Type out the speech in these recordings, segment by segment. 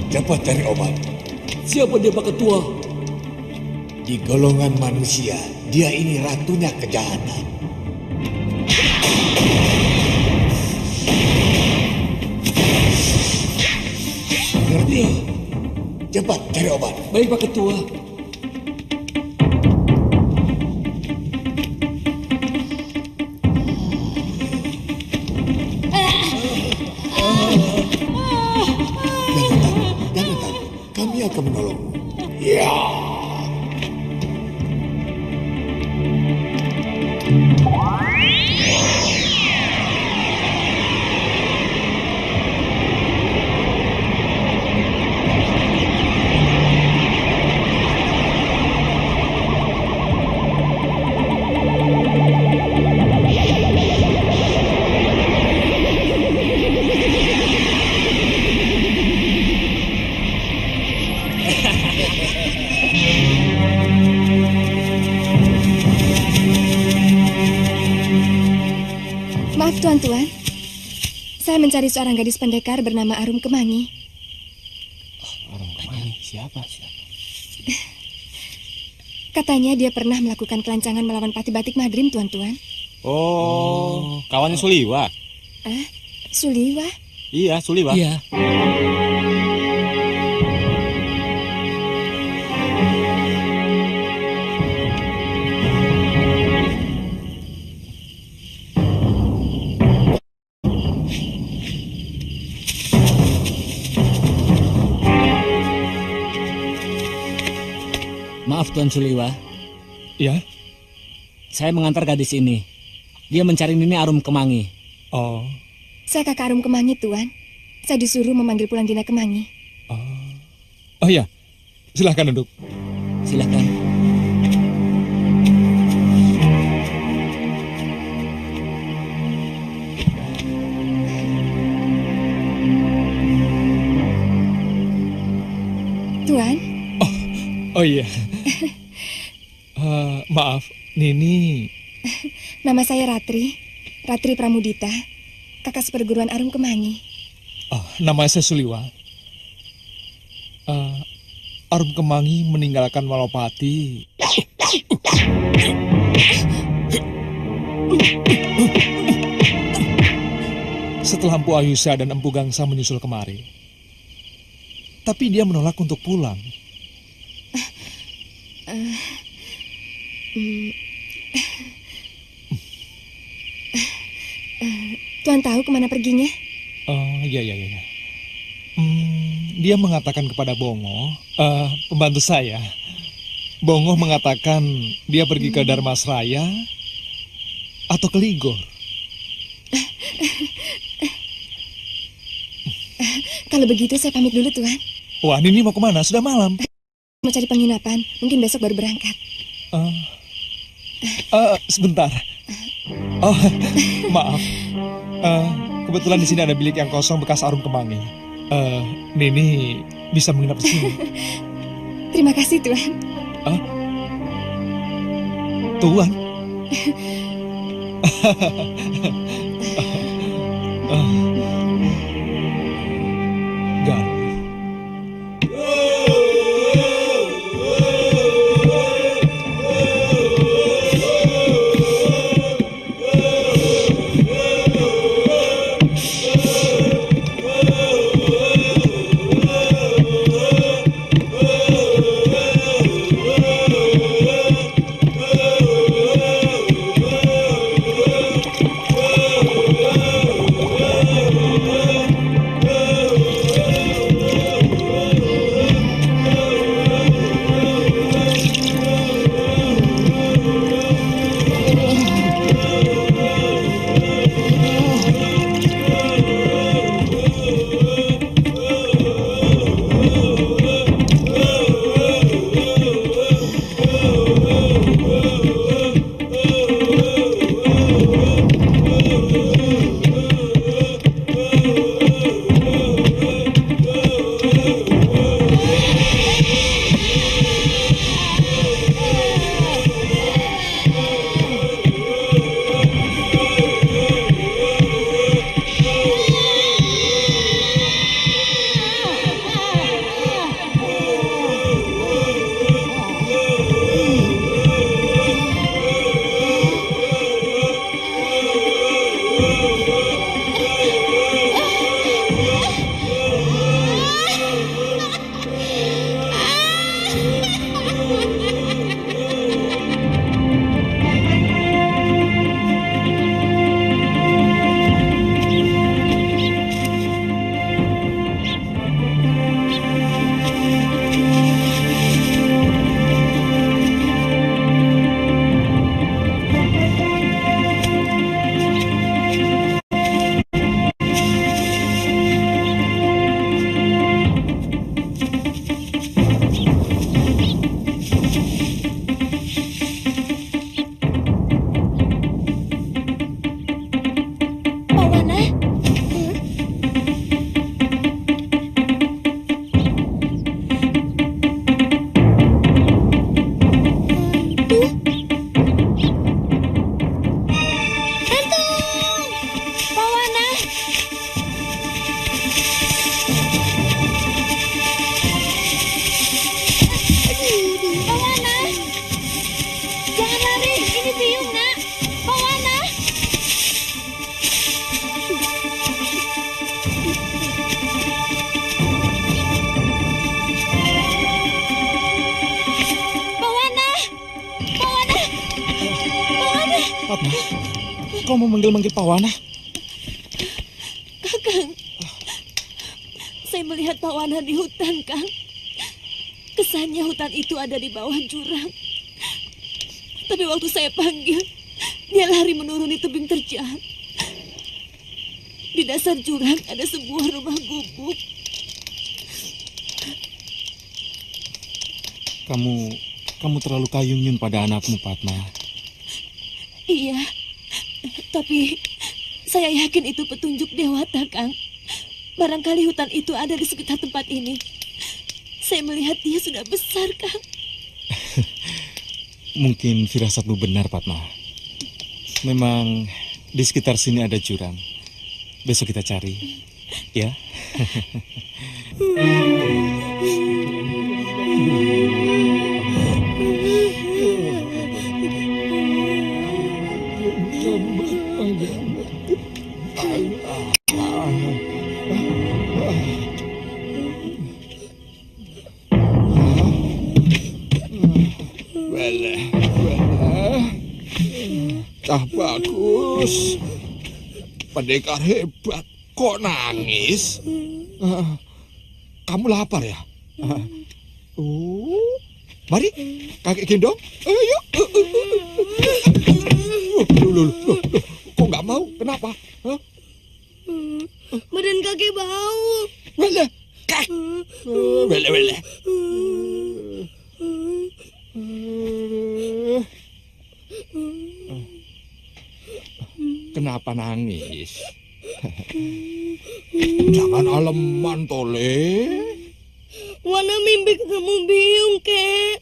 Cepat cari obat. Siapa dia Pak Ketua? Di golongan manusia, dia ini ratunya kejahatan. Ngerti? Cepat cari obat. Baik Pak Ketua. Kami akan menolongmu. Ya. Maaf tuan-tuan, saya mencari seorang gadis pendekar bernama Arum Kemangi. Arum Kemangi? Siapa? Katanya dia pernah melakukan kelancangan melawan Pati Batik Madrim, tuan-tuan. Oh, kawannya Suliwa? Suliwa? Iya, Suliwa. Iya. Maaf Tuan Suliwa. Ya? Saya mengantar gadis ini. Dia mencari Nini Arum Kemangi. Oh. Saya kakak Arum Kemangi, tuan. Saya disuruh memanggil Pulang Dina Kemangi. Oh ya, silahkan duduk. Silahkan. Tuan? Oh iya. Maaf, Nini. Nama saya Ratri. Ratri Pramudita. Kakak seperguruan Arum Kemangi. Nama saya Suliwa. Arum Kemangi meninggalkan Malopati. Setelah Empu Ayusa dan Empu Gangsa menyusul kemari. Tapi dia menolak untuk pulang. Tuan tahu kemana perginya? Iya. Dia mengatakan kepada Bongo, pembantu saya. Bongo mengatakan dia pergi ke Darmasraya atau ke Ligor. Kalau begitu saya pamit dulu, Tuan. Wah, Nini mau kemana? Sudah malam. Mau cari penginapan, mungkin besok baru berangkat. Sebentar. Maaf. Kebetulan di sini ada bilik yang kosong bekas Arum Kemangi. Nini bisa menginap di sini. Terima kasih, Tuan. Tuan? Galuh. Pawana, Pawana, Pawana, jangan lari, ini Tiung nak, Pawana. Pawana, Pawana, Pawana, Fatma, kau mau manggil-manggil Pawana? Kakang. Saya melihat Pawana di hutan, Kang. Kesannya hutan itu ada di bawah jurang. Tapi waktu saya panggil, dia lari menuruni tebing terjal. Di dasar jurang ada sebuah rumah gubuk. Kamu terlalu kayunyun pada anakmu, Fatma. Iya, tapi saya yakin itu petunjuk Dewata, Kang. Barangkali hutan itu ada di sekitar tempat ini. Saya melihat dia sudah besar, Kang. Mungkin firasatmu benar, Fatma. Memang di sekitar sini ada jurang. Besok kita cari, ya. Weleh. Cah bagus. Pendekar hebat. Kok nangis? Kamu lapar ya? Mari, kakek gendong. Ayo. Loh. Kok nggak mau? Kenapa? Hah? Badan kakek bau. Weleh. Weleh. Kenapa nangis? Jangan aleman, Tole. Wana mimpi ketemu Biung, Kek.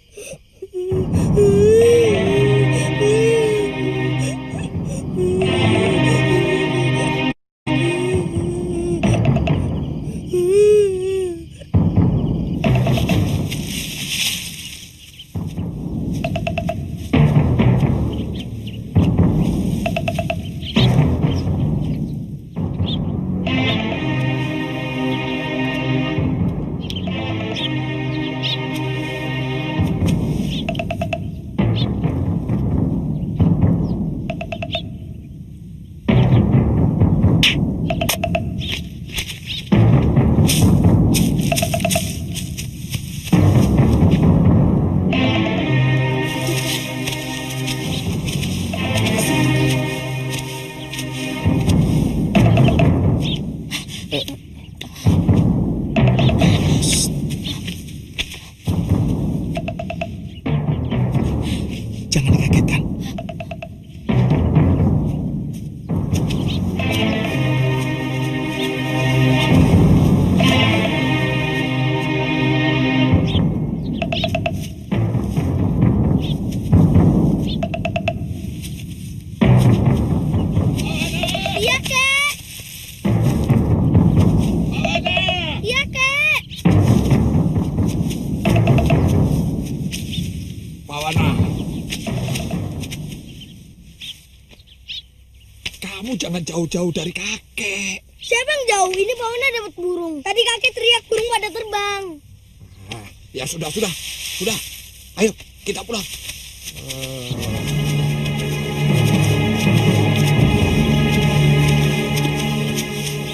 jauh-jauh dari kakek. Siapa yang jauh? Ini Pawana dapat burung. Tadi kakek teriak burung pada terbang. Nah, ya sudah. Ayo, kita pulang.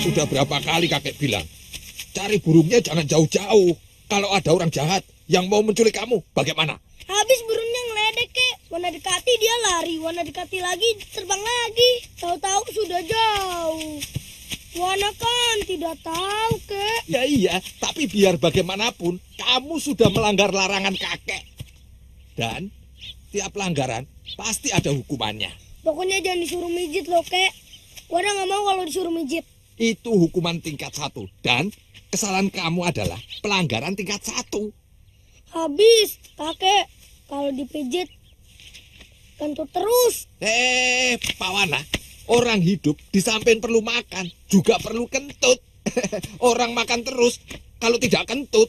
Sudah berapa kali kakek bilang, cari burungnya jangan jauh-jauh. Kalau ada orang jahat yang mau menculik kamu, bagaimana? Habis burungnya ngeledek, kek. Wana dekati dia lari, Wana dekati lagi terbang lagi. Tahu-tahu sudah jauh. Wana kan tidak tahu, kek. Ya iya, tapi biar bagaimanapun, kamu sudah melanggar larangan kakek. Dan tiap pelanggaran pasti ada hukumannya. Pokoknya jangan disuruh mijit loh, kek. Wana nggak mau kalau disuruh mijit. Itu hukuman tingkat 1. Dan kesalahan kamu adalah pelanggaran tingkat 1. Habis, kakek. Kalau dipijit, kentut terus. Pak Wana, orang hidup di samping perlu makan, juga perlu kentut. Orang makan terus, kalau tidak kentut,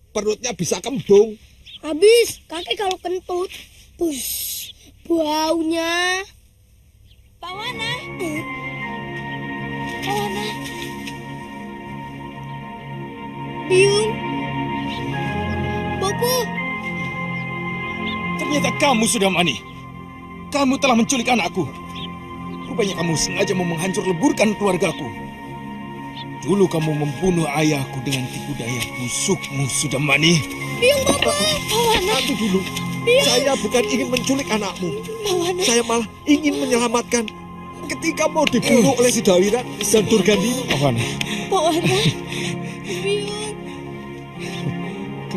perutnya bisa kembung. Habis, kakek kalau kentut, baunya. Pak Wana. Pak Wana. Biung. Bopo. Ternyata kamu sudah mani. Kamu telah menculik anakku. Rupanya kamu sengaja mau menghancur leburkan keluargaku. Dulu kamu membunuh ayahku dengan tipu daya busukmu, sudah mani. Biung, Bopo. Nanti dulu, saya bukan ingin menculik anakmu. Saya malah ingin menyelamatkan ketika mau dibunuh oleh si Dawira dan Durgandini. Pawana, Pak Wana. Biung.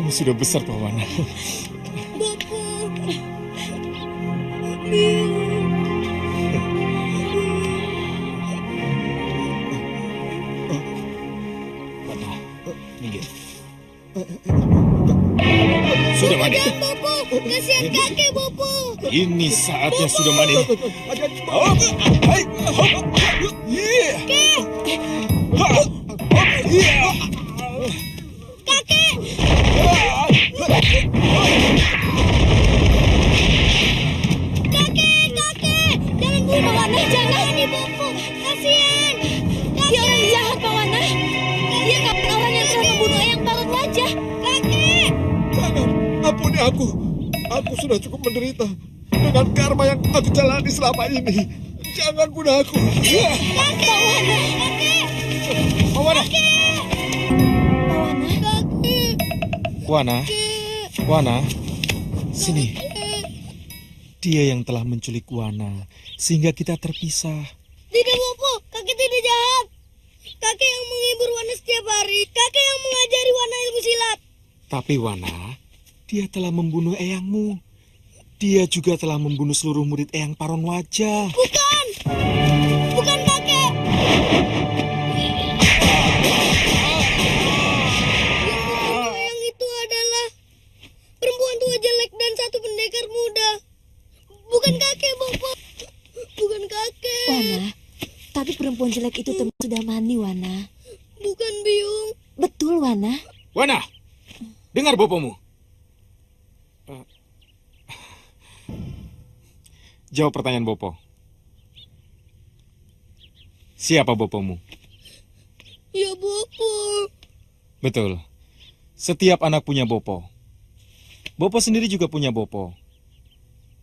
kamu sudah besar, Pawana. Bopo. Biung. Minggir. Sudah mani. Jangan, Bopo. Kasihan kakek, Bopo. Ini saatnya sudah mani. Kakek. Kakek. Jangan bunuh Wana, jangan nih, Bopo. Kasihan. Dia orang jahat, Pak Wana. Dia kapan orang yang telah membunuh Eyang Parun Wajah. Kakek. Jangan, ampuni aku. Aku sudah cukup menderita dengan karma yang aku jalani selama ini. Jangan bunuh aku. Kakek. Pawana. Wana, Wana, sini. Dia yang telah menculik Wana, sehingga kita terpisah. Tidak, Bopo. Kakek tidak jahat. Kakek yang menghibur Wana setiap hari. Kakek yang mengajari Wana ilmu silat. Tapi Wana, dia telah membunuh eyangmu. Dia juga telah membunuh seluruh murid Eyang Parun Wajah. Bukan. Bukan kakek. Yang itu adalah perempuan tua jelek dan satu pendekar muda. Bukan kakek, Bopo. Bukan kakek. Wana, tapi perempuan jelek itu sudah mani, Wana. Bukan Biung. Betul, Wana. Wana, dengar bopomu. Jawab pertanyaan Bopo. Siapa bopomu? Ya, Bopo. Betul. Setiap anak punya bopo. Bopo sendiri juga punya bopo.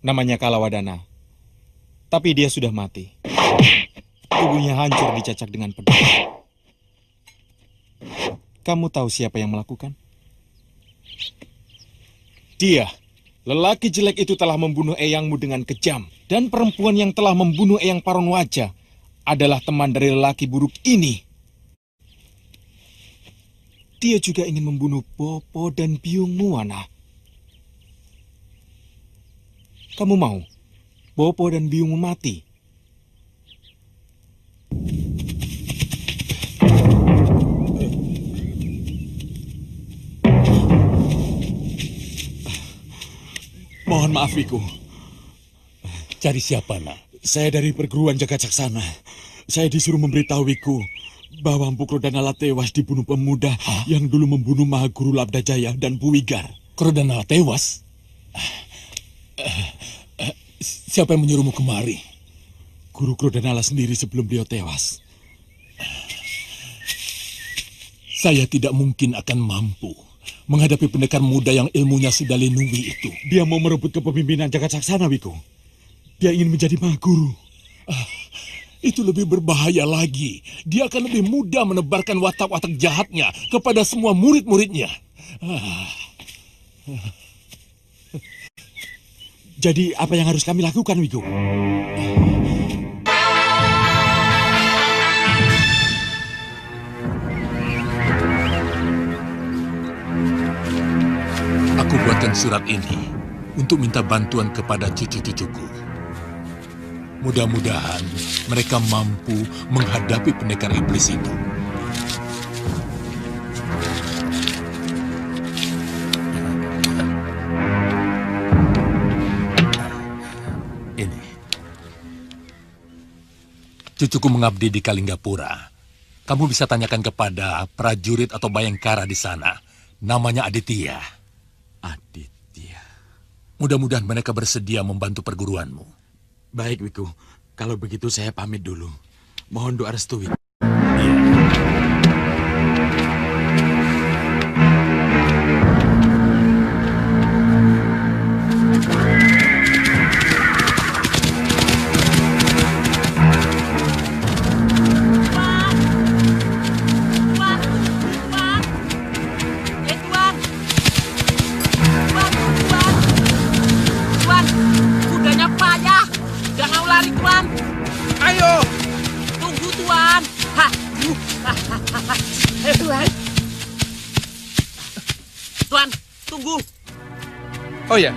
Namanya Kalawadana. Tapi dia sudah mati. Tubuhnya hancur dicacak dengan pedang. Kamu tahu siapa yang melakukan? Dia. Lelaki jelek itu telah membunuh eyangmu dengan kejam. Dan perempuan yang telah membunuh Eyang Parun Wajah adalah teman dari lelaki buruk ini. Dia juga ingin membunuh Bopo dan biungmu, Wana. Kamu mau Bopo dan biungmu mati? Mohon maaf, Wiku. Cari siapa, nak? Saya dari perguruan Jaga Caksana. Saya disuruh memberitahu Wiku bahwa Empu Krodana tewas dibunuh pemuda yang dulu membunuh Mahaguru Labdajaya dan Buwigar. Krodana tewas? Siapa yang menyuruhmu kemari? Guru Krodanala sendiri sebelum beliau tewas. Saya tidak mungkin akan mampu menghadapi pendekar muda yang ilmunya sudah linungi itu. Dia mau merebut kepemimpinan Jagasaksana, Wiku. Dia ingin menjadi Mahaguru. Itu lebih berbahaya lagi. Dia akan lebih mudah menebarkan watak-watak jahatnya kepada semua murid-muridnya. Jadi apa yang harus kami lakukan, Wiku? Aku buatkan surat ini untuk minta bantuan kepada cucu-cucuku. Mudah-mudahan mereka mampu menghadapi pendekar iblis itu. Ini. Cucuku mengabdi di Kalinggapura. Kamu bisa tanyakan kepada prajurit atau bayangkara di sana. Namanya Aditya. Aditya. Mudah-mudahan mereka bersedia membantu perguruanmu. Baik, Wiku. Kalau begitu saya pamit dulu. Mohon doa restu, Wiku. Tuan, tunggu. Oh ya,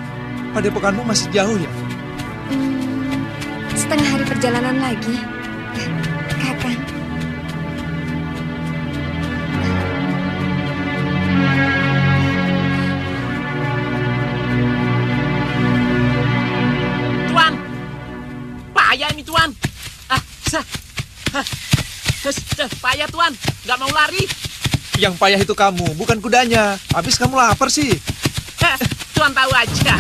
padepokanmu masih jauh ya? Setengah hari perjalanan lagi. Kakang. Tuan, payah ini Tuan. Payah Tuan, nggak mau lari. Yang payah itu kamu, bukan kudanya. Habis kamu lapar sih. Tuan tahu aja.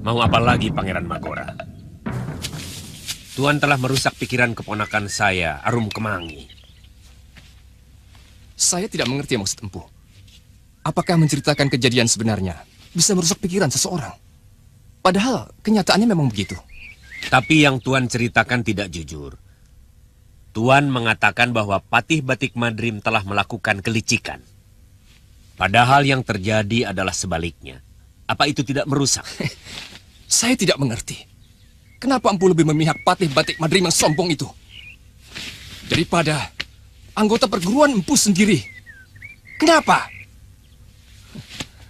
Mau apa lagi, Pangeran Magora? Tuan telah merusak pikiran keponakan saya, Arum Kemangi. Saya tidak mengerti maksud Empu. Apakah menceritakan kejadian sebenarnya bisa merusak pikiran seseorang? Padahal kenyataannya memang begitu. Tapi yang Tuan ceritakan tidak jujur. Tuan mengatakan bahwa Patih Batik Madrim telah melakukan kelicikan. Padahal yang terjadi adalah sebaliknya. Apa itu tidak merusak? Saya tidak mengerti. Kenapa Empu lebih memihak Patih Batik Madrim yang sombong itu daripada anggota perguruan Empu sendiri? Kenapa?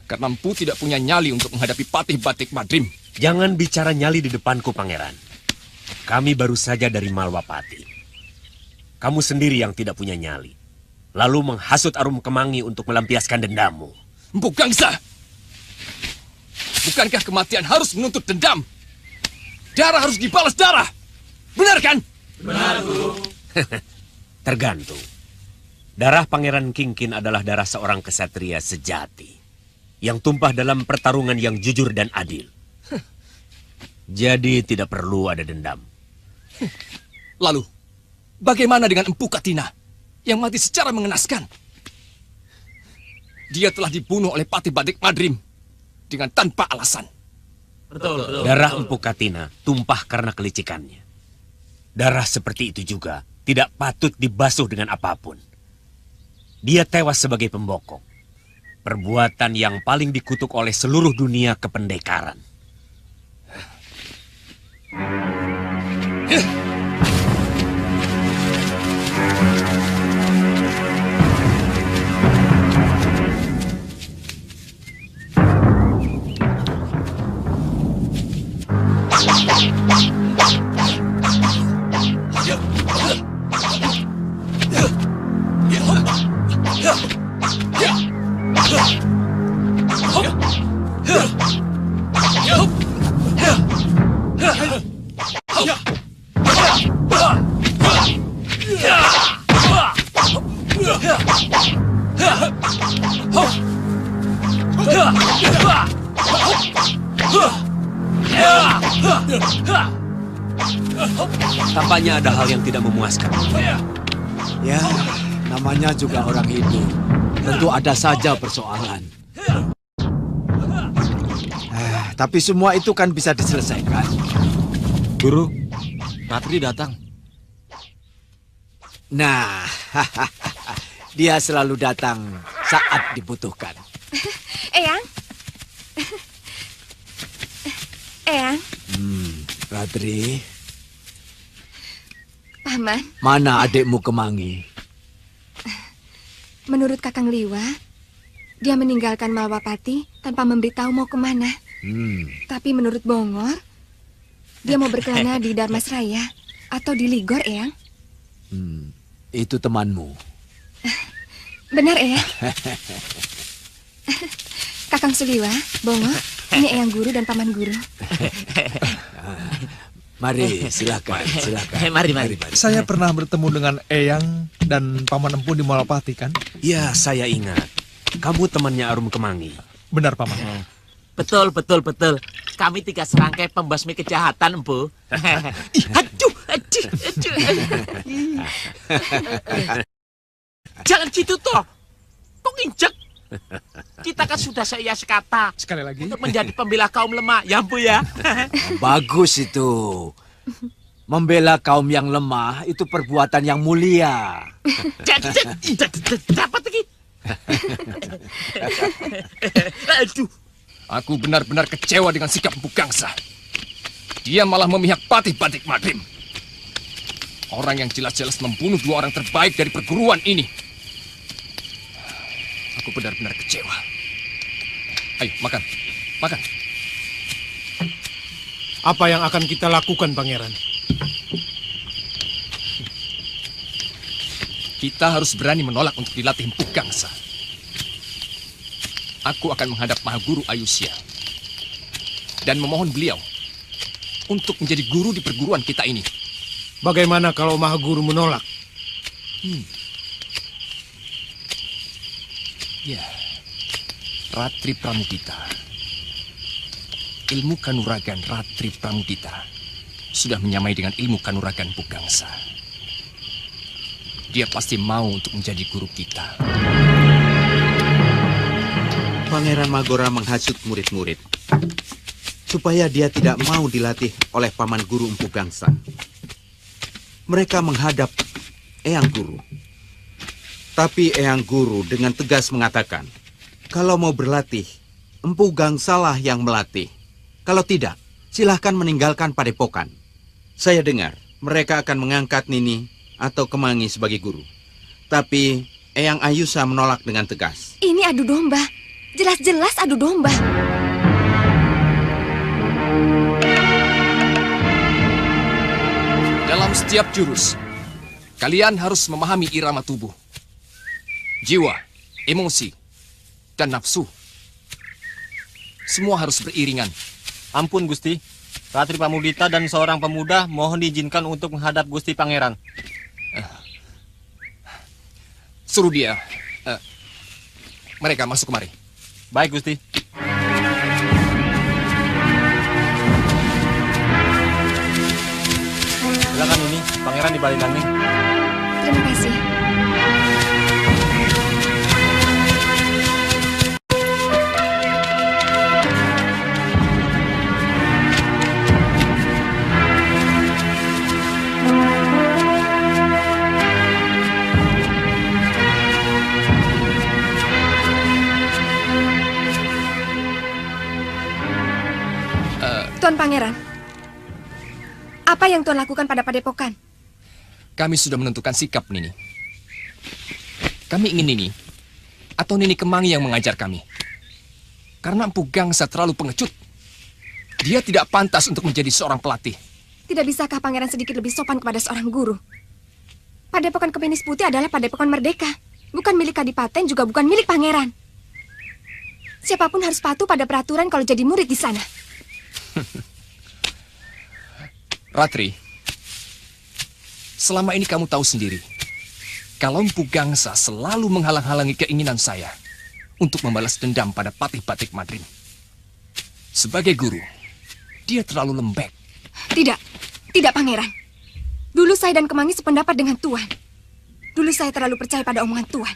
Karena Empu tidak punya nyali untuk menghadapi Patih Batik Madrim. Jangan bicara nyali di depanku, Pangeran. Kami baru saja dari Malwapati. Kamu sendiri yang tidak punya nyali. Lalu menghasut Arum Kemangi untuk melampiaskan dendammu. Empu Gangsa! Bukankah kematian harus menuntut dendam? Darah harus dibalas darah. Benar kan? Benar, Guru. Tergantung. Darah Pangeran Kingkin adalah darah seorang kesatria sejati. Yang tumpah dalam pertarungan yang jujur dan adil. Jadi tidak perlu ada dendam. Lalu, bagaimana dengan Empu Katina yang mati secara mengenaskan? Dia telah dibunuh oleh Patih Batik Madrim dengan tanpa alasan. Betul. Darah Empu Katina tumpah karena kelicikannya. Darah seperti itu juga tidak patut dibasuh dengan apapun. Dia tewas sebagai pembokok. Perbuatan yang paling dikutuk oleh seluruh dunia kependekaran. Tampaknya ada hal yang tidak memuaskan. Ya, namanya juga orang hidup. Tentu ada saja persoalan. Tapi semua itu kan bisa diselesaikan. Guru, Ratri datang. Nah, dia selalu datang saat dibutuhkan. Eyang? Eyang? Ratri, Paman, mana adikmu Kemangi? menurut Kakang Liwa, dia meninggalkan Malwapati tanpa memberitahu mau kemana. Tapi menurut Bongor, dia mau berkelana di Dharmasraya atau di Ligor, Eyang. Itu temanmu. Benar, Eyang. Kakang Suliwa, Bongor, ini Eyang Guru dan Paman Guru. Mari, silakan. Mari. Saya pernah bertemu dengan Eyang dan Paman Empu di Malapati, kan? Ya, saya ingat. Kamu temannya Arum Kemangi. Benar, Paman. Betul. Kami 3 serangkai pembasmi kejahatan, Empu. Aduh. Jangan gitu toh. Kok nginjek? Kita kan sudah seia sekata. Sekali lagi. Untuk menjadi pembela kaum lemah, ya Empu ya. Bagus itu. Membela kaum yang lemah itu perbuatan yang mulia. Dapat lagi. Aduh. Aku benar-benar kecewa dengan sikap Empu Gangsa. Dia malah memihak Patih Batik Madrim. Orang yang jelas-jelas membunuh 2 orang terbaik dari perguruan ini. Aku benar-benar kecewa. Ayo, makan. Apa yang akan kita lakukan, Pangeran? Kita harus berani menolak untuk dilatih Empu Gangsa. Aku akan menghadap Mahaguru Ayusya dan memohon beliau untuk menjadi guru di perguruan kita ini. Bagaimana kalau Mahaguru menolak? Ya, Ratri Pramudita. Ilmu kanuragan Ratri Pramudita sudah menyamai dengan ilmu kanuragan Empu Gangsa. Dia pasti mau untuk menjadi guru kita. Pangeran Magora menghasut murid-murid supaya dia tidak mau dilatih oleh Paman Guru Empu Gangsa. Mereka menghadap Eyang Guru. Tapi Eyang Guru dengan tegas mengatakan, kalau mau berlatih, Empu Gangsalah yang melatih. Kalau tidak, silahkan meninggalkan padepokan. Saya dengar mereka akan mengangkat Nini atau Kemangi sebagai guru. Tapi Eyang Ayusa menolak dengan tegas. Ini adu domba. Jelas-jelas adu domba. Dalam setiap jurus, kalian harus memahami irama tubuh, jiwa, emosi, dan nafsu. Semua harus beriringan. Ampun, Gusti. Ratri Pramudita dan seorang pemuda mohon diizinkan untuk menghadap Gusti Pangeran. Suruh dia. Mereka masuk kemari. Baik, Gusti. Silakan ini, Pangeran di balik kami. Terima kasih. Tuan Pangeran, apa yang Tuan lakukan pada padepokan? Kami sudah menentukan sikap, Nini. Kami ingin Nini atau Nini Kemangi yang mengajar kami. Karena Empu Gangsa terlalu pengecut. Dia tidak pantas untuk menjadi seorang pelatih. Tidak bisakah Pangeran sedikit lebih sopan kepada seorang guru? Padepokan Kepenis Putih adalah padepokan merdeka. Bukan milik kadipaten, juga bukan milik pangeran. Siapapun harus patuh pada peraturan kalau jadi murid di sana. Ratri, selama ini kamu tahu sendiri, kalau Empu Gangsa selalu menghalang-halangi keinginan saya untuk membalas dendam pada Patih Batik Madrim. Sebagai guru, dia terlalu lembek. Tidak Pangeran. Dulu saya dan Kemangi sependapat dengan Tuan. Dulu saya terlalu percaya pada omongan Tuan.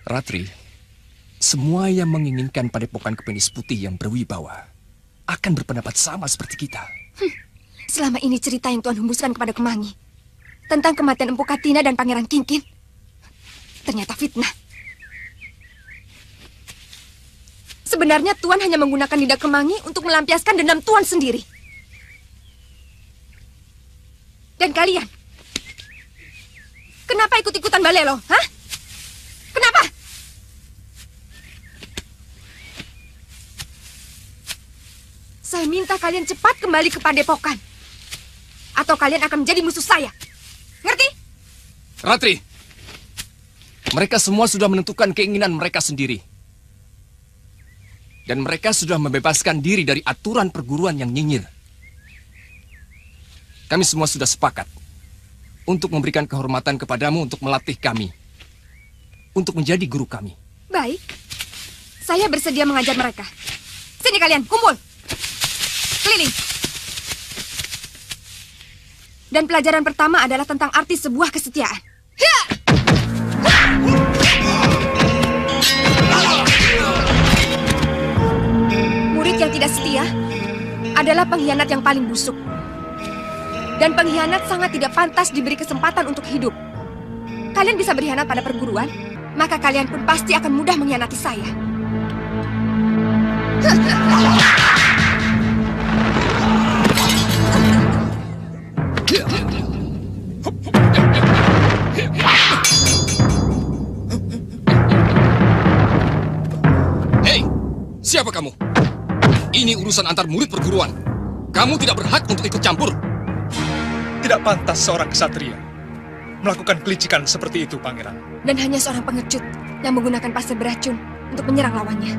Ratri, semua yang menginginkan padepokan Kepenis Putih yang berwibawa akan berpendapat sama seperti kita. Selama ini cerita yang Tuan hembuskan kepada Kemangi tentang kematian Empu Katina dan Pangeran Kingkin ternyata fitnah. Sebenarnya Tuan hanya menggunakan lidah Kemangi untuk melampiaskan dendam Tuan sendiri. Dan kalian, kenapa ikut-ikutan balelo? Hah? Kenapa? Saya minta kalian cepat kembali ke padepokan, atau kalian akan menjadi musuh saya. Ngerti? Ratri, mereka semua sudah menentukan keinginan mereka sendiri. Dan mereka sudah membebaskan diri dari aturan perguruan yang nyinyir. Kami semua sudah sepakat untuk memberikan kehormatan kepadamu untuk melatih kami, untuk menjadi guru kami. Baik, saya bersedia mengajar mereka. Sini kalian, kumpul. Keliling. Dan pelajaran pertama adalah tentang arti sebuah kesetiaan. Murid yang tidak setia adalah pengkhianat yang paling busuk. Dan pengkhianat sangat tidak pantas diberi kesempatan untuk hidup. Kalian bisa berkhianat pada perguruan, maka kalian pun pasti akan mudah mengkhianati saya. Hei, siapa kamu? Ini urusan antar murid perguruan. Kamu tidak berhak untuk ikut campur. Tidak pantas seorang ksatria melakukan kelicikan seperti itu, Pangeran. Dan hanya seorang pengecut yang menggunakan pasir beracun untuk menyerang lawannya.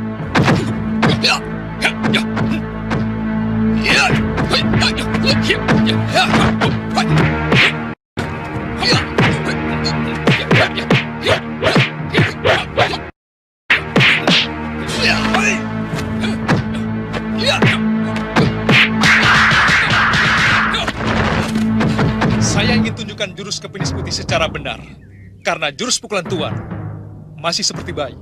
Saya ingin tunjukkan jurus Kepenis Putih secara benar. Karena jurus pukulan Tuan masih seperti bayi.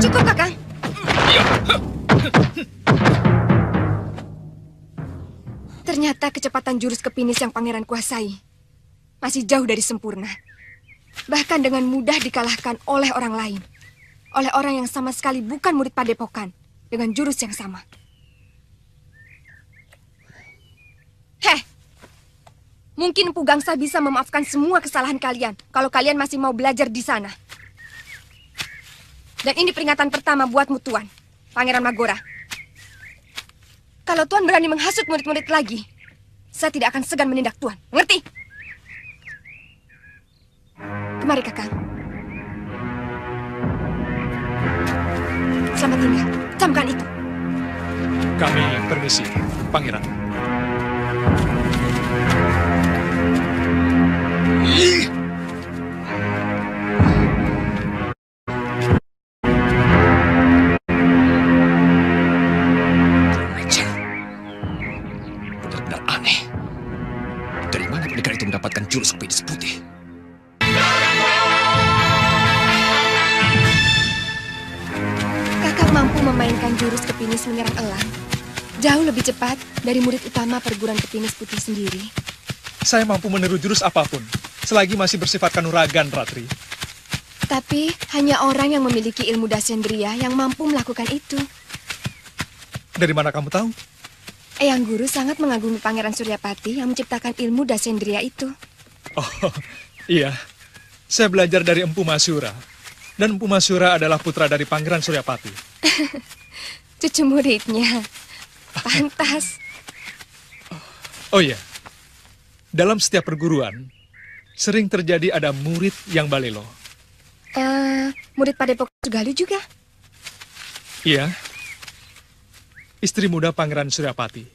Cukup, Kakang. Ternyata kecepatan jurus Kepenis yang Pangeran kuasai masih jauh dari sempurna. Bahkan dengan mudah dikalahkan oleh orang lain. Oleh orang yang sama sekali bukan murid padepokan dengan jurus yang sama. Mungkin Empu Gangsa bisa memaafkan semua kesalahan kalian kalau kalian masih mau belajar di sana. Dan ini peringatan pertama buatmu, Tuan, Pangeran Magora. Kalau Tuan berani menghasut murid-murid lagi, saya tidak akan segan menindak Tuan. Mengerti? Kemari, Kakang. Selamat tinggal. Camkan itu. Kami permisi, Pangeran. Benar-benar aneh. Dari mana pendekar itu mendapatkan jurus kepenis putih? Kakak mampu memainkan jurus kepinis menyerang elang. Jauh lebih cepat dari murid utama perguruan kepinis putih sendiri. Saya mampu meniru jurus apapun, selagi masih bersifat kanuragan, Ratri. Tapi hanya orang yang memiliki ilmu dasendria yang mampu melakukan itu. Dari mana kamu tahu? Eyang Guru sangat mengagumi Pangeran Suryapati yang menciptakan ilmu dasendria itu. Oh, iya. Saya belajar dari Empu Masyura. Dan Empu Masyura adalah putra dari Pangeran Suryapati. Cucu muridnya. Pantas. Oh iya. Dalam setiap perguruan, sering terjadi ada murid yang balelo. Murid Padepokan Sugalu juga? Iya. Istri muda Pangeran Suryapati.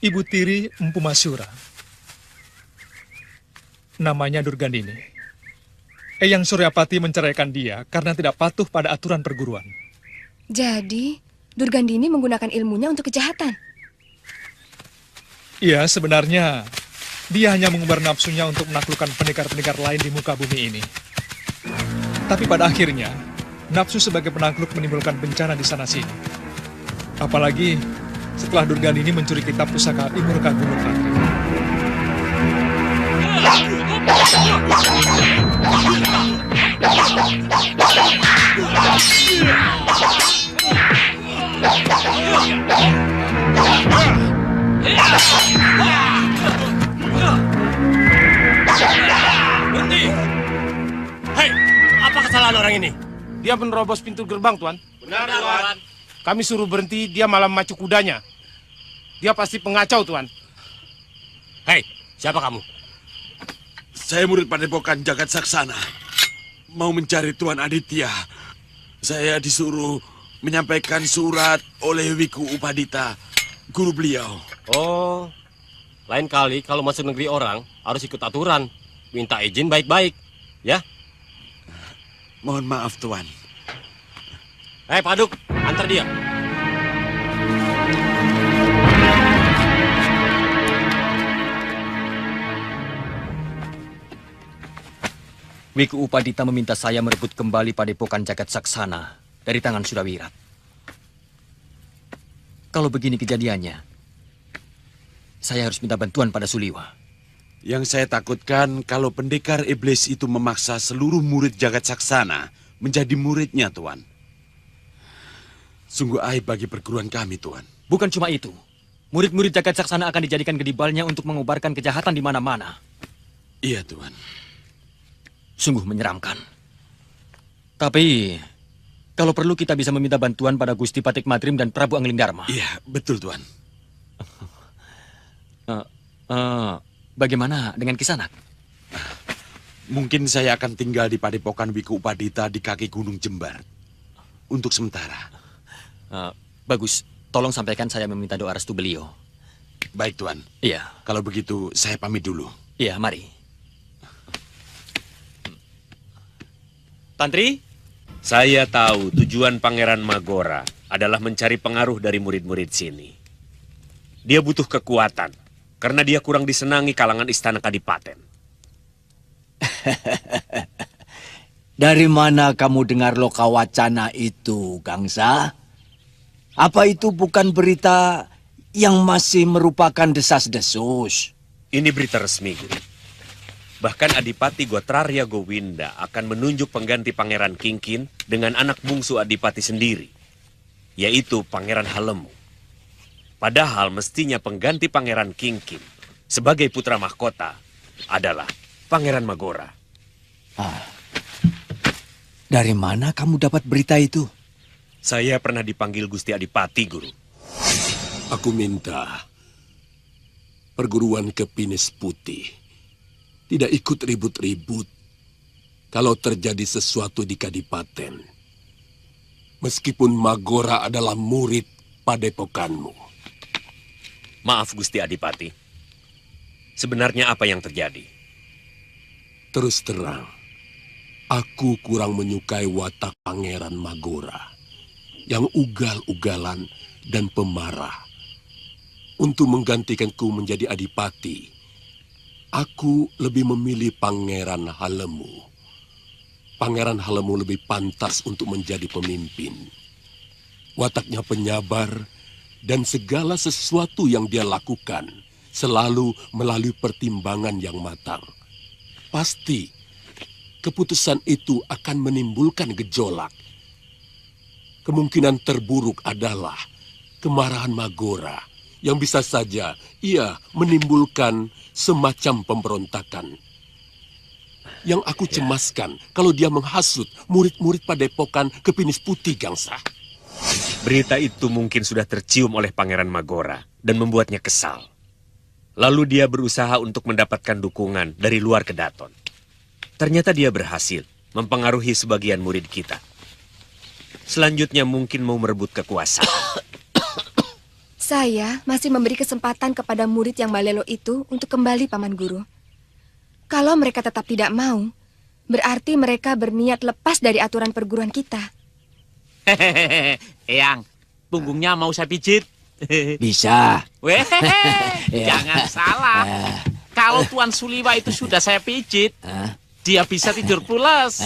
Ibu tiri Empu Masyura. Namanya Durgandini. Eyang Suryapati menceraikan dia karena tidak patuh pada aturan perguruan. Jadi, Durgandini menggunakan ilmunya untuk kejahatan? Iya, sebenarnya dia hanya mengumbar nafsunya untuk menaklukkan pendekar-pendekar lain di muka bumi ini. Tapi pada akhirnya, nafsu sebagai penakluk menimbulkan bencana di sana-sini. Apalagi setelah Durgandini mencuri kitab pusaka Imur Kagumur Ratri. Berhenti! Hei, apa kesalahan orang ini? Dia menerobos pintu gerbang, Tuan. Benar, Tuan. Kami suruh berhenti, dia malah memacu kudanya. Dia pasti pengacau, Tuan. Hei, siapa kamu? Saya murid Padepokan Jagat Saksana. Mau mencari Tuan Aditya. Saya disuruh menyampaikan surat oleh Wiku Upadita, guru beliau. Oh, lain kali kalau masuk negeri orang harus ikut aturan. Minta izin baik-baik, ya? Mohon maaf, Tuan. Hei, Paduk, antar dia. Wiku Upadita meminta saya merebut kembali Padepokan Jagat Saksana dari tangan Sudawirat. Kalau begini kejadiannya, saya harus minta bantuan pada Suliwa. Yang saya takutkan kalau pendekar iblis itu memaksa seluruh murid Jagat Saksana menjadi muridnya, Tuan. Sungguh aib bagi perguruan kami, Tuan. Bukan cuma itu. Murid-murid Jagat Saksana akan dijadikan gedibalnya untuk mengubarkan kejahatan di mana-mana. Iya, Tuan. Sungguh menyeramkan. Tapi, kalau perlu kita bisa meminta bantuan pada Gusti Patik Madrim dan Prabu Angling Dharma. Iya, betul, Tuan. Bagaimana dengan Kisanak? Mungkin saya akan tinggal di Padepokan Wiku Upadita di kaki Gunung Jembar. Untuk sementara. Bagus. Tolong sampaikan saya meminta doa restu beliau. Baik, Tuan. Iya. Kalau begitu, saya pamit dulu. Iya, mari. Tantri? Saya tahu tujuan Pangeran Magora adalah mencari pengaruh dari murid-murid sini. Dia butuh kekuatan, karena dia kurang disenangi kalangan istana kadipaten. Dari mana kamu dengar loka wacana itu, Gangsa? Apa itu bukan berita yang masih merupakan desas-desus? Ini berita resmi, Guru. Bahkan Adipati Gotrarya Gowinda akan menunjuk pengganti Pangeran Kingkin dengan anak bungsu Adipati sendiri, yaitu Pangeran Halemu. Padahal mestinya pengganti Pangeran Kingkin sebagai putra mahkota adalah Pangeran Magora. Dari mana kamu dapat berita itu? Saya pernah dipanggil Gusti Adipati, Guru. Aku minta perguruan Kepinis Putih tidak ikut ribut-ribut kalau terjadi sesuatu di Kadipaten. Meskipun Magora adalah murid padepokanmu. Maaf, Gusti Adipati. Sebenarnya apa yang terjadi? Terus terang, aku kurang menyukai watak Pangeran Magora yang ugal-ugalan dan pemarah. Untuk menggantikanku menjadi adipati, aku lebih memilih Pangeran Halemu. Pangeran Halemu lebih pantas untuk menjadi pemimpin. Wataknya penyabar dan segala sesuatu yang dia lakukan selalu melalui pertimbangan yang matang. Pasti keputusan itu akan menimbulkan gejolak. Kemungkinan terburuk adalah kemarahan Magora yang bisa saja ia menimbulkan semacam pemberontakan. Yang aku cemaskan kalau dia menghasut murid-murid Padepokan Kepinis Putih, Gangsa. Berita itu mungkin sudah tercium oleh Pangeran Magora dan membuatnya kesal. Lalu dia berusaha untuk mendapatkan dukungan dari luar Kedaton. Ternyata dia berhasil mempengaruhi sebagian murid kita. Selanjutnya mungkin mau merebut kekuasaan. Saya masih memberi kesempatan kepada murid yang balelo itu untuk kembali, Paman Guru. Kalau mereka tetap tidak mau, berarti mereka berniat lepas dari aturan perguruan kita. Hehehe, Eyang, punggungnya mau saya pijit? Bisa. Weh, jangan salah. Kalau Tuan Suliwa itu sudah saya pijit, dia bisa tidur pulas.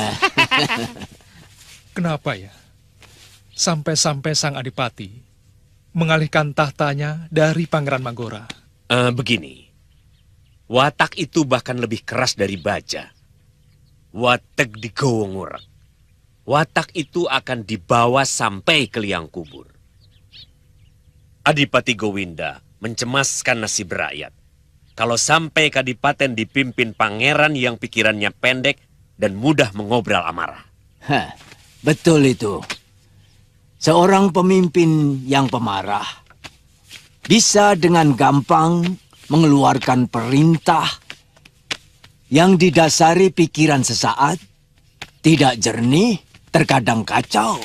Kenapa ya? Sampai-sampai sang adipati mengalihkan tahtanya dari Pangeran Magora. Begini, watak itu bahkan lebih keras dari baja. Watak digowo ngurek. Watak itu akan dibawa sampai ke liang kubur. Adipati Gowinda mencemaskan nasib rakyat. Kalau sampai kadipaten dipimpin pangeran yang pikirannya pendek dan mudah mengobrol amarah. Betul itu. Seorang pemimpin yang pemarah bisa dengan gampang mengeluarkan perintah yang didasari pikiran sesaat, tidak jernih, terkadang kacau.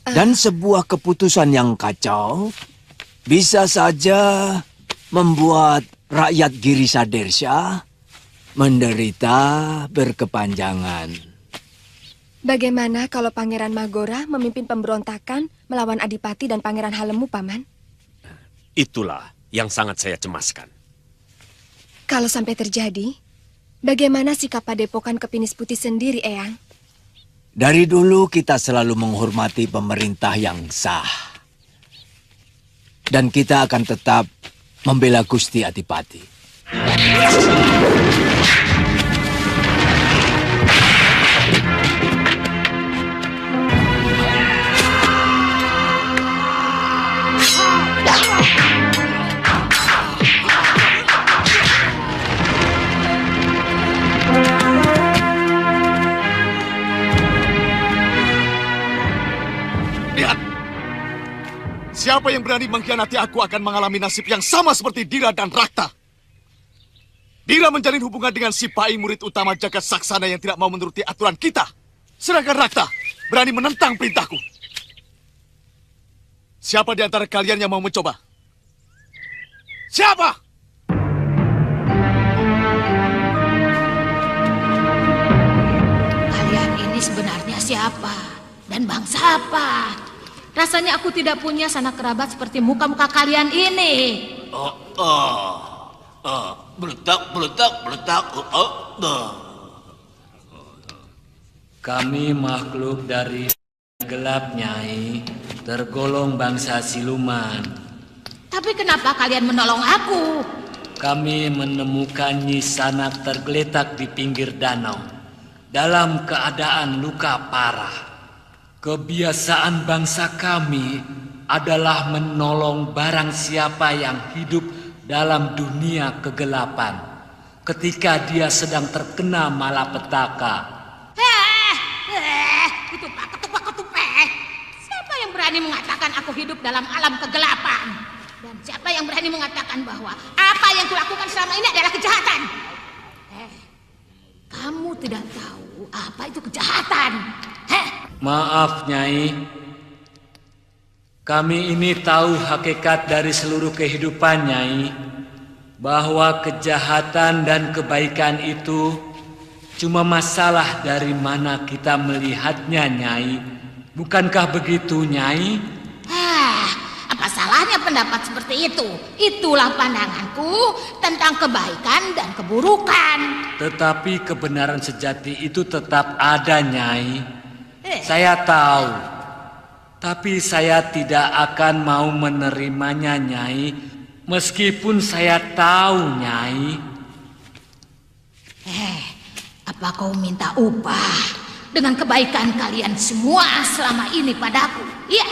Dan sebuah keputusan yang kacau bisa saja membuat rakyat Girisa Dersya menderita berkepanjangan. Bagaimana kalau Pangeran Magora memimpin pemberontakan melawan Adipati dan Pangeran Halemu, Paman? Itulah yang sangat saya cemaskan. Kalau sampai terjadi, bagaimana sikap Padepokan Kepinis Putih sendiri, Eyang? Dari dulu kita selalu menghormati pemerintah yang sah. Dan kita akan tetap membela Gusti Adipati. Siapa yang berani mengkhianati aku akan mengalami nasib yang sama seperti Dira dan Rakta. Dira menjalin hubungan dengan si Pai, murid utama Jagat Saksana yang tidak mau menuruti aturan kita. Sedangkan Rakta berani menentang perintahku. Siapa di antara kalian yang mau mencoba? Siapa? Kalian ini sebenarnya siapa? Dan bangsa apa? Rasanya aku tidak punya sanak kerabat seperti muka-muka kalian ini. Beletak. Kami makhluk dari gelap, Nyai, tergolong bangsa siluman. Tapi kenapa kalian menolong aku? Kami menemukan Nyi Sanak tergeletak di pinggir danau dalam keadaan luka parah. Kebiasaan bangsa kami adalah menolong barang siapa yang hidup dalam dunia kegelapan ketika dia sedang terkena malapetaka. Ketupek. Siapa yang berani mengatakan aku hidup dalam alam kegelapan? Dan siapa yang berani mengatakan bahwa apa yang kulakukan selama ini adalah kejahatan? Kamu tidak tahu apa itu kejahatan. Maaf, Nyai. Kami ini tahu hakikat dari seluruh kehidupan, Nyai. Bahwa kejahatan dan kebaikan itu Cuma masalah dari mana kita melihatnya, Nyai. Bukankah begitu, Nyai? Apa salahnya pendapat seperti itu? Itulah pandanganku tentang kebaikan dan keburukan. Tetapi kebenaran sejati itu tetap ada, Nyai. Saya tahu. Tapi saya tidak akan mau menerimanya, Nyai. Meskipun saya tahu, Nyai. Apa kau minta upah dengan kebaikan kalian semua selama ini padaku? Iya.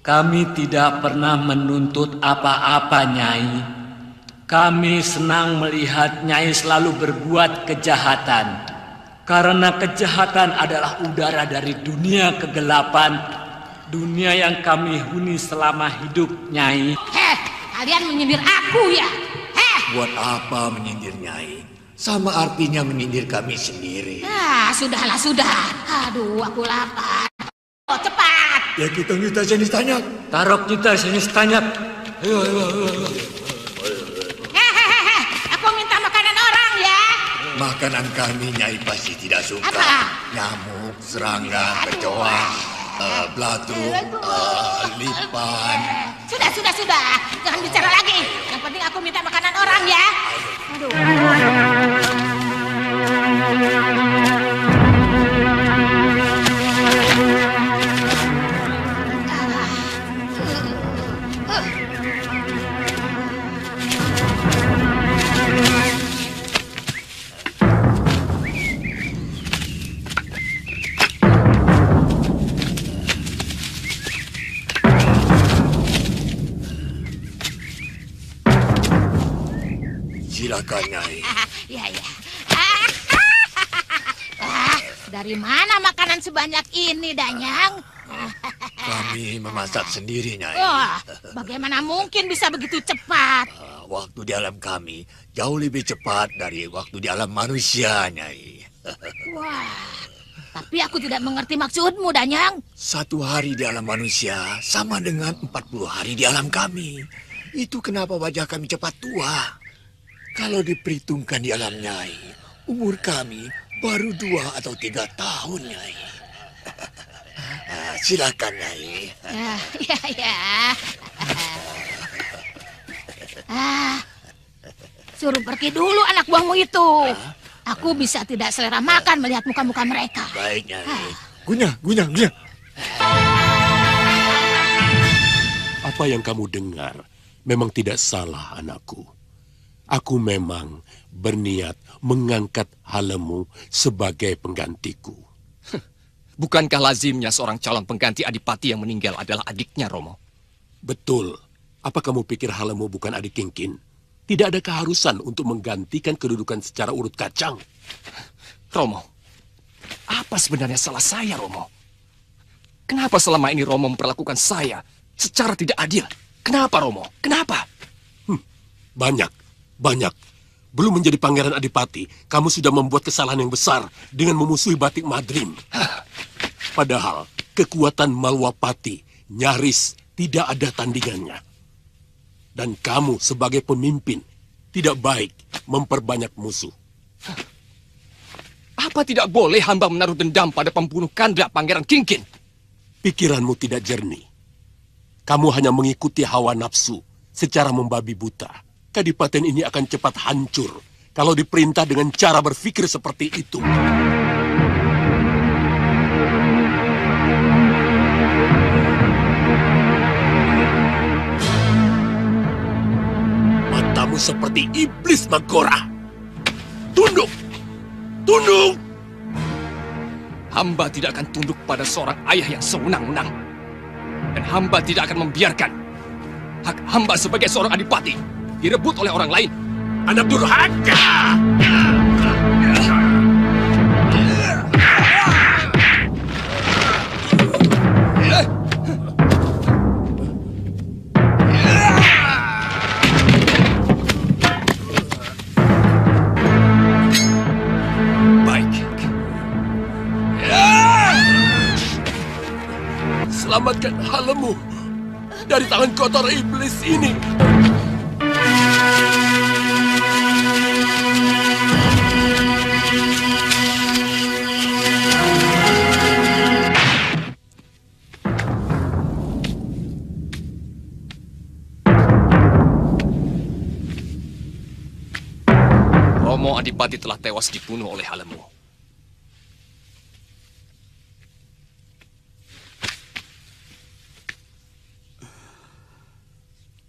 Kami tidak pernah menuntut apa-apa, Nyai. Kami senang melihat Nyai selalu berbuat kejahatan. Karena kejahatan adalah udara dari dunia kegelapan. Dunia yang kami huni selama hidup, Nyai. Kalian menyindir aku ya? Buat apa menyindir Nyai? Sama artinya menyindir kami sendiri. Sudahlah, sudah. Aduh, aku lapar. Oh, cepat. Ya kita jenis tanya. Tarok kita jenis tanya. Ayo. Aku minta makanan orang ya. Makanan kami Nyai pasti tidak suka. Apa? Nyamuk, serangga, kecoa, belatung, lipan. Sudah. Jangan bicara lagi. Yang penting aku minta makanan orang ya. Aduh. Silakan Nyai. Ya. Dari mana makanan sebanyak ini, Danyang? Kami memasak sendiri, Nyai. Bagaimana mungkin bisa begitu cepat? Waktu di alam kami jauh lebih cepat dari waktu di alam manusia, Nyai. Tapi aku tidak mengerti maksudmu, Danyang. 1 hari di alam manusia sama dengan 40 hari di alam kami. Itu kenapa wajah kami cepat tua. Kalau diperhitungkan di alam Nyai, umur kami baru 2 atau 3 tahun, Nyai. Silakan, Nyai. Ya. Suruh pergi dulu anak buahmu itu. Aku bisa tidak selera makan melihat muka-muka mereka. Baik, Nyai. Gunya. Apa yang kamu dengar memang tidak salah, anakku. Aku memang berniat mengangkat Halemu sebagai penggantiku. Bukankah lazimnya seorang calon pengganti adipati yang meninggal adalah adiknya, Romo? Betul. Apa kamu pikir Halemu bukan adik Kingkin? Tidak ada keharusan untuk menggantikan kedudukan secara urut kacang. Romo, apa sebenarnya salah saya, Romo? Kenapa selama ini Romo memperlakukan saya secara tidak adil? Kenapa, Romo? Kenapa? Banyak. Belum menjadi pangeran adipati, kamu sudah membuat kesalahan yang besar dengan memusuhi Batik Madrim. Padahal kekuatan Malwapati nyaris tidak ada tandingannya. Dan kamu sebagai pemimpin tidak baik memperbanyak musuh. Apa tidak boleh hamba menaruh dendam pada pembunuh kandra Pangeran Kingkin? Pikiranmu tidak jernih. Kamu hanya mengikuti hawa nafsu secara membabi buta. Kadipaten ini akan cepat hancur kalau diperintah dengan cara berpikir seperti itu. Matamu seperti iblis, Magora. Tunduk! Hamba tidak akan tunduk pada seorang ayah yang sewenang-wenang. Dan hamba tidak akan membiarkan hak hamba sebagai seorang adipati direbut oleh orang lain. Anak durhaka! Baik. Selamatkan Halemu dari tangan kotor iblis ini. Adipati telah tewas dibunuh oleh Halemu.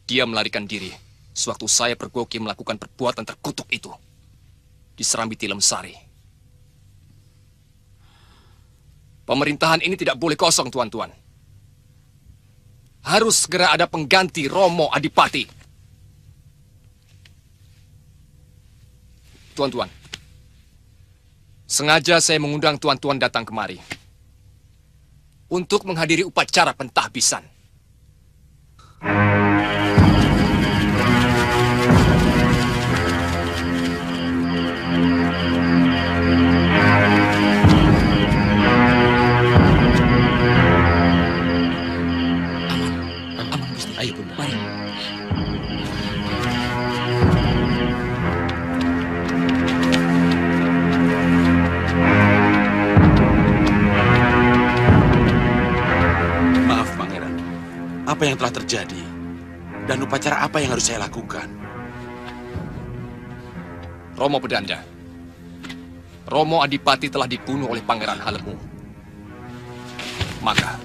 Dia melarikan diri sewaktu saya pergoki melakukan perbuatan terkutuk itu di Serambi Tilem Sari. Pemerintahan ini tidak boleh kosong, tuan-tuan. Harus segera ada pengganti Romo Adipati. Tuan-tuan, sengaja saya mengundang tuan-tuan datang kemari untuk menghadiri upacara pentahbisan. Ayo, Bunda. Mari. Maaf, Pangeran. Apa yang telah terjadi? Dan upacara apa yang harus saya lakukan? Romo Bedanda, Romo Adipati telah dibunuh oleh Pangeran Halemu. Maka,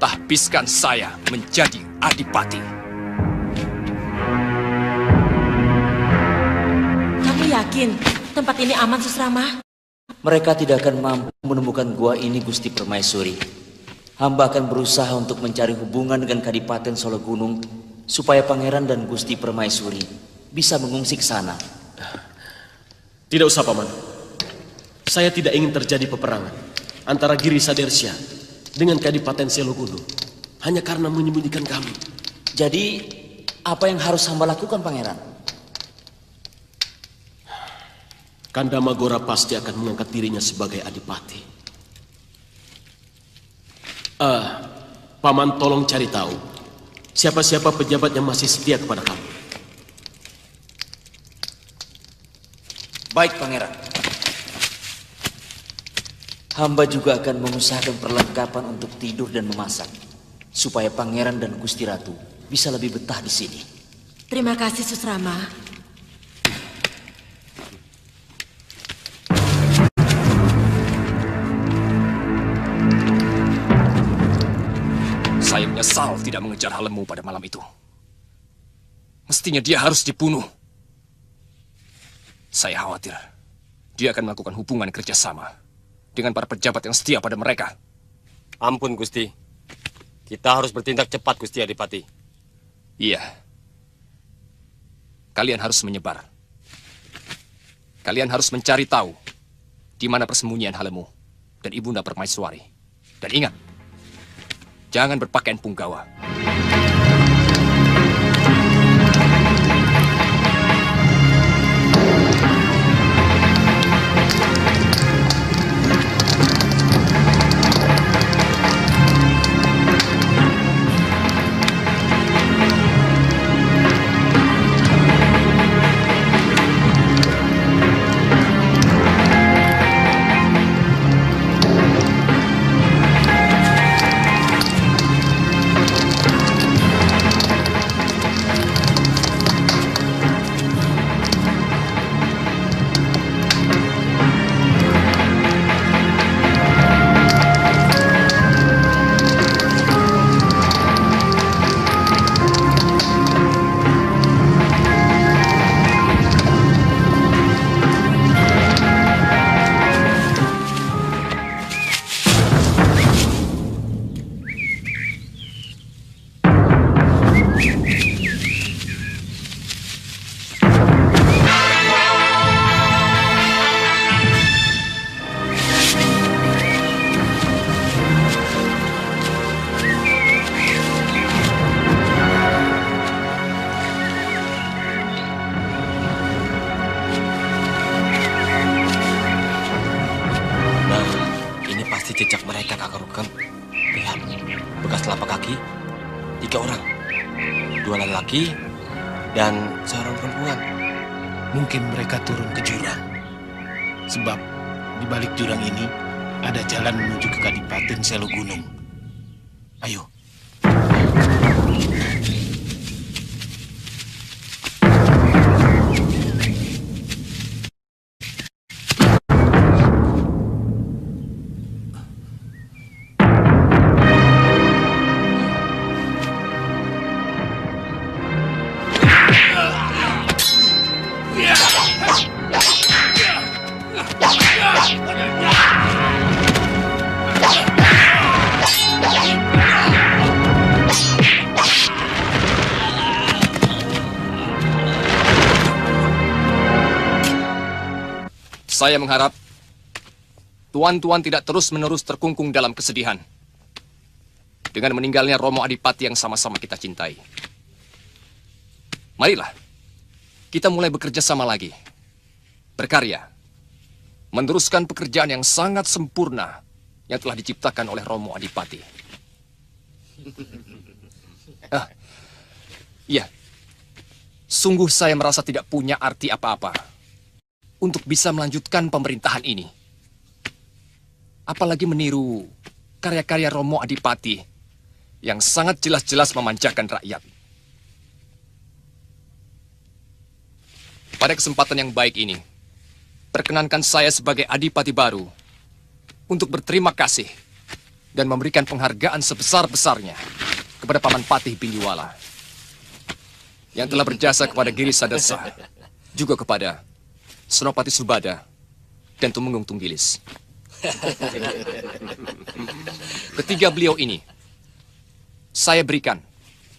tahbiskan saya menjadi Adipati. Kamu yakin tempat ini aman, Susrama? Mereka tidak akan mampu menemukan gua ini, Gusti Permaisuri. Hamba akan berusaha untuk mencari hubungan dengan Kadipaten Solo Gunung supaya Pangeran dan Gusti Permaisuri bisa mengungsi ke sana. Tidak usah, Paman. Saya tidak ingin terjadi peperangan antara Giri Sadersya dengan Kadipaten Selo Gunung hanya karena menyembunyikan kami. Jadi, apa yang harus hamba lakukan, Pangeran? Kanda Magora pasti akan mengangkat dirinya sebagai Adipati. Paman tolong cari tahu siapa-siapa pejabat yang masih setia kepada kamu. Baik, Pangeran. Hamba juga akan mengusahakan perlengkapan untuk tidur dan memasak, supaya Pangeran dan Gusti Ratu bisa lebih betah di sini. Terima kasih, Susrama. Saya menyesal tidak mengejar Halemu pada malam itu. Mestinya dia harus dibunuh. Saya khawatir dia akan melakukan hubungan kerjasama dengan para pejabat yang setia pada mereka. Ampun, Gusti. Kita harus bertindak cepat, Gusti Adipati. Iya. Kalian harus menyebar. Kalian harus mencari tahu di mana persembunyian Halemu dan Ibunda Permaiswari. Dan ingat, jangan berpakaian punggawa. jejak mereka, Kakak Rukam. Lihat, bekas telapak kaki, 3 orang. 2 laki-laki dan seorang perempuan. Mungkin mereka turun ke jurang. Sebab di balik jurang ini ada jalan menuju ke Kadipaten Selo Gunung. Ayo. Saya mengharap tuan-tuan tidak terus-menerus terkungkung dalam kesedihan dengan meninggalnya Romo Adipati yang sama-sama kita cintai. Marilah, kita mulai bekerja sama lagi. Berkarya, meneruskan pekerjaan yang sangat sempurna yang telah diciptakan oleh Romo Adipati. Iya, sungguh saya merasa tidak punya arti apa-apa untuk bisa melanjutkan pemerintahan ini. Apalagi meniru karya-karya Romo Adipati yang sangat jelas-jelas memanjakan rakyat. Pada kesempatan yang baik ini, perkenankan saya sebagai Adipati baru untuk berterima kasih dan memberikan penghargaan sebesar-besarnya kepada Paman Patih Bindiwala yang telah berjasa kepada Giri Sadesa, juga kepada Senopati Subada dan Tumenggung Tunggilis. Ketiga beliau ini, saya berikan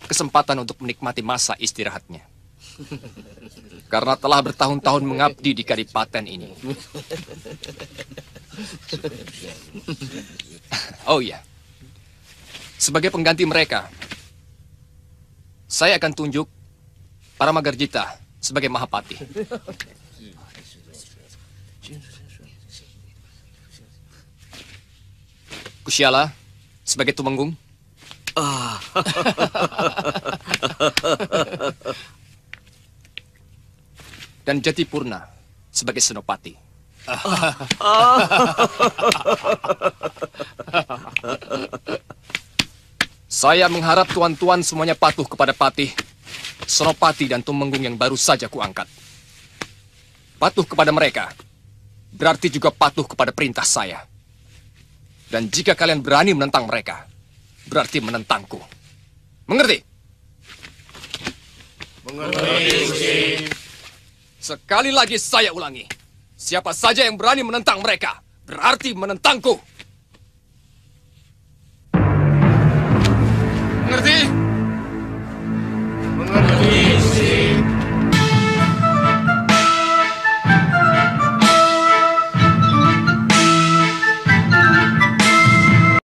kesempatan untuk menikmati masa istirahatnya. Karena telah bertahun-tahun mengabdi di Kadipaten ini. Oh iya, sebagai pengganti mereka, saya akan tunjuk Paramagarjita sebagai Mahapati. Kusyala sebagai Tumenggung. Dan Jatipurna sebagai Senopati. Saya mengharap tuan-tuan semuanya patuh kepada Patih, Senopati, dan Tumenggung yang baru saja kuangkat. Patuh kepada mereka berarti juga patuh kepada perintah saya. Dan jika kalian berani menentang mereka, berarti menentangku. Mengerti? Mengerti. Sekali lagi saya ulangi. Siapa saja yang berani menentang mereka, berarti menentangku.